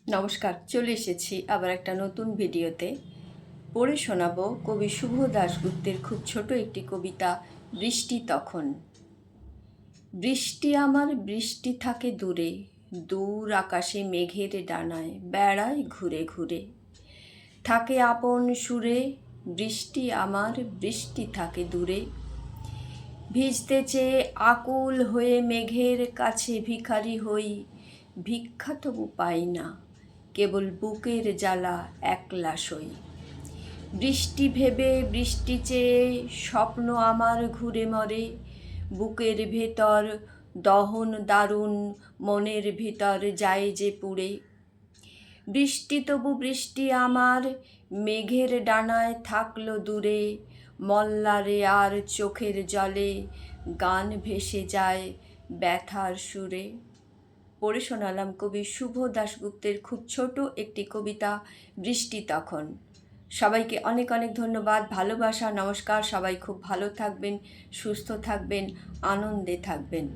নমস্কার, চলে এসেছি আবার একটা নতুন ভিডিওতে। পড়ে শোনাবো কবি শুভ দাশগুপ্তের খুব ছোট একটি কবিতা, বৃষ্টি তখন। বৃষ্টি আমার বৃষ্টি থাকে দূরে, দূর আকাশে মেঘের ডানায় বেড়ায় ঘুরে ঘুরে। থাকে আপন সুরে, বৃষ্টি আমার বৃষ্টি থাকে দূরে। ভিজতে চেয়ে আকুল হয়ে মেঘের কাছে ভিখারি হই, ভিক্ষা তবু পাই না, কেবল বুকের জ্বালা একলা সই। বৃষ্টি ভেবে বৃষ্টি চেয়ে স্বপ্ন আমার ঘুরে মরে, বুকের ভেতর দহন দারুণ, মনের ভিতর যায় যে পুড়ে। বৃষ্টি তবু বৃষ্টি আমার মেঘের ডানায় থাকলো দূরে, মল্লারে আর চোখের জলে গান ভেসে যায় ব্যথার সুরে। পড়ে শোনালাম কবি শুভ দাশগুপ্তের খুব ছোট একটি কবিতা, বৃষ্টি তখন। সবাইকে অনেক অনেক ধন্যবাদ, ভালোবাসা, নমস্কার। সবাই খুব ভালো থাকবেন, সুস্থ থাকবেন, আনন্দে থাকবেন।